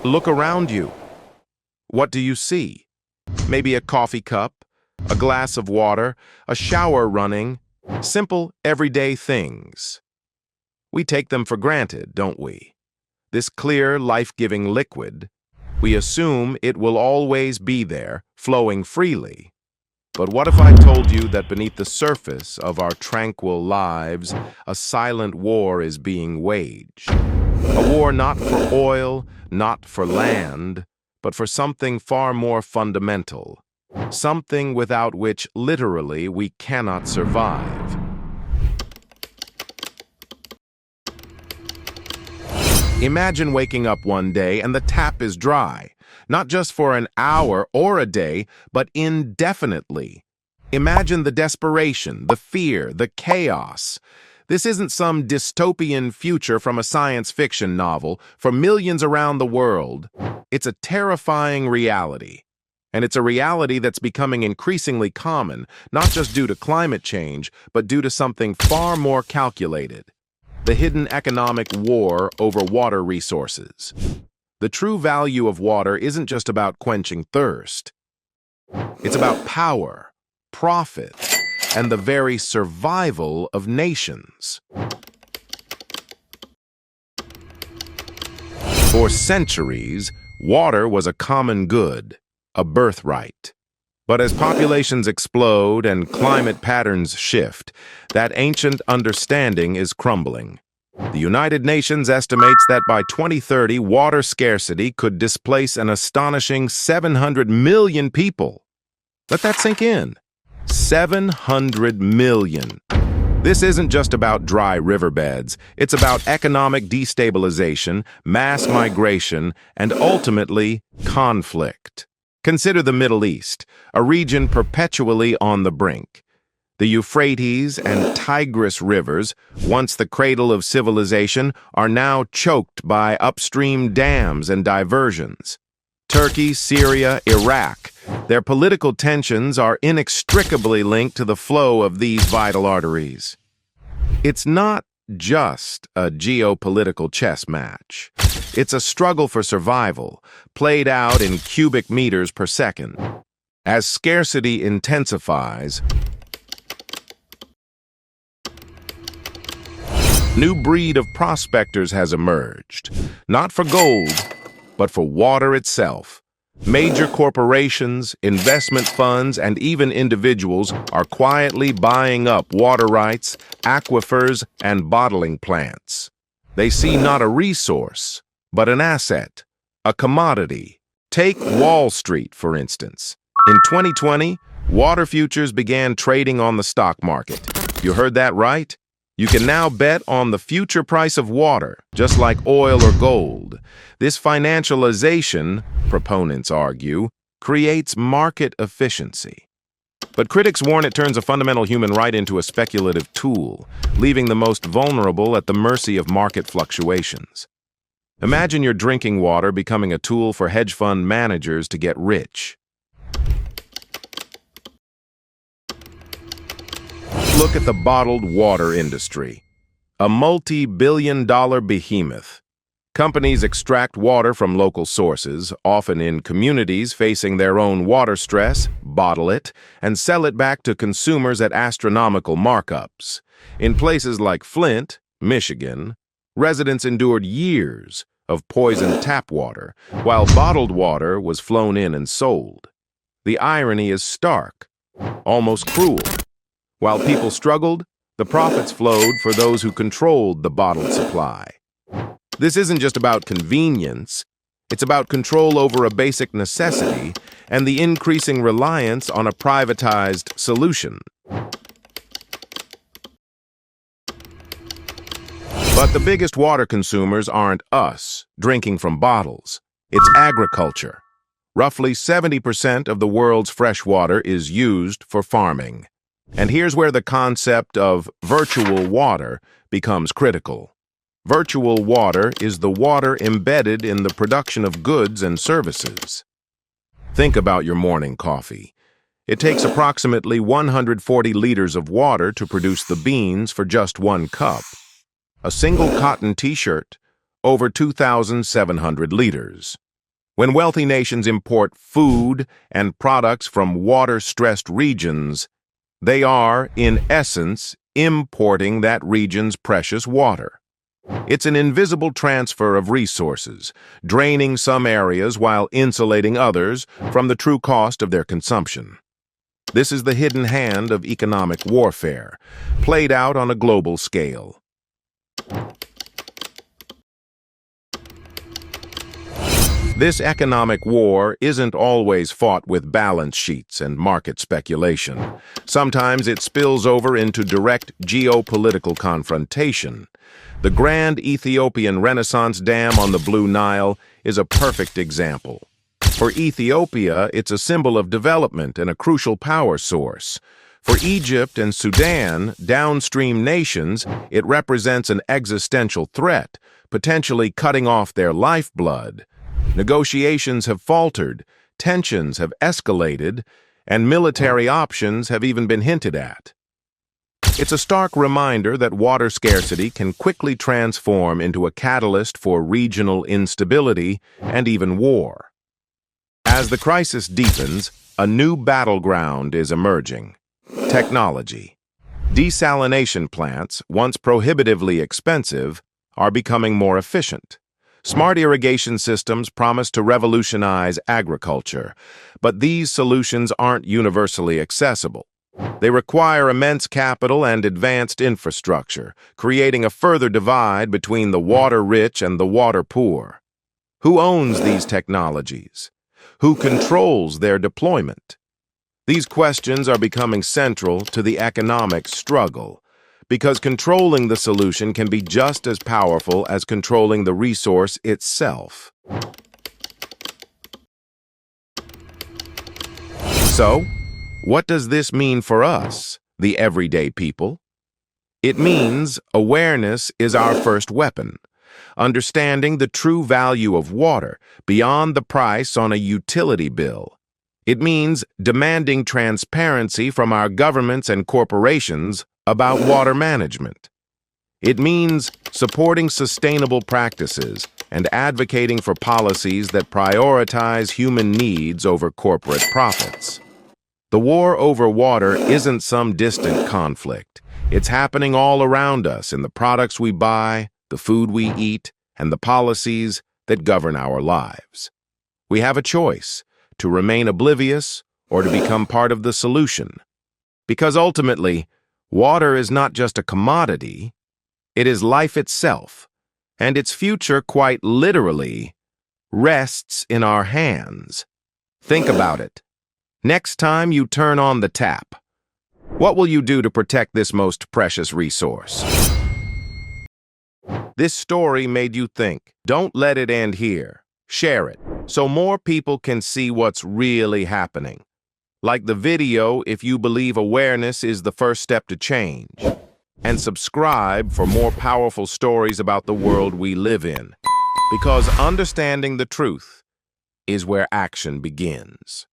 Look around you. What do you see? Maybe a coffee cup, a glass of water, a shower running, simple, everyday things. We take them for granted, don't we? This clear, life-giving liquid, we assume it will always be there, flowing freely. But what if I told you that beneath the surface of our tranquil lives, a silent war is being waged? A war not for oil, not for land, but for something far more fundamental, something without which literally we cannot survive. Imagine waking up one day and the tap is dry, not just for an hour or a day, but indefinitely. Imagine the desperation, the fear, the chaos. This isn't some dystopian future from a science fiction novel for millions around the world. It's a terrifying reality. And it's a reality that's becoming increasingly common, not just due to climate change, but due to something far more calculated: the hidden economic war over water resources. The true value of water isn't just about quenching thirst. It's about power, profit, and the very survival of nations. For centuries, water was a common good, a birthright. But as populations explode and climate patterns shift, that ancient understanding is crumbling. The United Nations estimates that by 2030, water scarcity could displace an astonishing 700 million people. Let that sink in. 700 million. This isn't just about dry riverbeds. It's about economic destabilization, mass migration, and ultimately, conflict. Consider the Middle East, a region perpetually on the brink. The Euphrates and Tigris rivers, once the cradle of civilization, are now choked by upstream dams and diversions. Turkey, Syria, Iraq, their political tensions are inextricably linked to the flow of these vital arteries. It's not just a geopolitical chess match. It's a struggle for survival, played out in cubic meters per second. As scarcity intensifies, new breed of prospectors has emerged, not for gold, but for water itself. Major corporations, investment funds, and even individuals are quietly buying up water rights, aquifers, and bottling plants. They see not a resource, but an asset, a commodity. Take Wall Street, for instance. In 2020, water futures began trading on the stock market. You heard that right? You can now bet on the future price of water, just like oil or gold. This financialization, proponents argue, creates market efficiency. But critics warn it turns a fundamental human right into a speculative tool, leaving the most vulnerable at the mercy of market fluctuations. Imagine your drinking water becoming a tool for hedge fund managers to get rich. Look at the bottled water industry, a multi-billion-dollar behemoth. Companies extract water from local sources, often in communities facing their own water stress, bottle it, and sell it back to consumers at astronomical markups. In places like Flint, Michigan, residents endured years of poisoned tap water, while bottled water was flown in and sold. The irony is stark, almost cruel. While people struggled, the profits flowed for those who controlled the bottled supply. This isn't just about convenience, it's about control over a basic necessity and the increasing reliance on a privatized solution. But the biggest water consumers aren't us, drinking from bottles. It's agriculture. Roughly 70% of the world's fresh water is used for farming. And here's where the concept of virtual water becomes critical. Virtual water is the water embedded in the production of goods and services. Think about your morning coffee. It takes approximately 140 liters of water to produce the beans for just one cup. A single cotton t-shirt, over 2,700 liters. When wealthy nations import food and products from water-stressed regions, they are, in essence, importing that region's precious water. It's an invisible transfer of resources, draining some areas while insulating others from the true cost of their consumption. This is the hidden hand of economic warfare, played out on a global scale. This economic war isn't always fought with balance sheets and market speculation. Sometimes it spills over into direct geopolitical confrontation. The Grand Ethiopian Renaissance Dam on the Blue Nile is a perfect example. For Ethiopia, it's a symbol of development and a crucial power source. For Egypt and Sudan, downstream nations, it represents an existential threat, potentially cutting off their lifeblood. Negotiations have faltered, tensions have escalated, and military options have even been hinted at. It's a stark reminder that water scarcity can quickly transform into a catalyst for regional instability and even war. As the crisis deepens, a new battleground is emerging: technology. Desalination plants, once prohibitively expensive, are becoming more efficient. Smart irrigation systems promise to revolutionize agriculture, but these solutions aren't universally accessible. They require immense capital and advanced infrastructure, creating a further divide between the water-rich and the water-poor. Who owns these technologies? Who controls their deployment? These questions are becoming central to the economic struggle, because controlling the solution can be just as powerful as controlling the resource itself. So, what does this mean for us, the everyday people? It means awareness is our first weapon. Understanding the true value of water beyond the price on a utility bill. It means demanding transparency from our governments and corporations about water management. It means supporting sustainable practices and advocating for policies that prioritize human needs over corporate profits. The war over water isn't some distant conflict. It's happening all around us in the products we buy, the food we eat, and the policies that govern our lives. We have a choice: to remain oblivious or to become part of the solution. Because ultimately, water is not just a commodity, it is life itself, and its future quite literally rests in our hands. Think about it. Next time you turn on the tap, what will you do to protect this most precious resource? This story made you think. Don't let it end here. Share it so more people can see what's really happening. Like the video if you believe awareness is the first step to change. And subscribe for more powerful stories about the world we live in. Because understanding the truth is where action begins.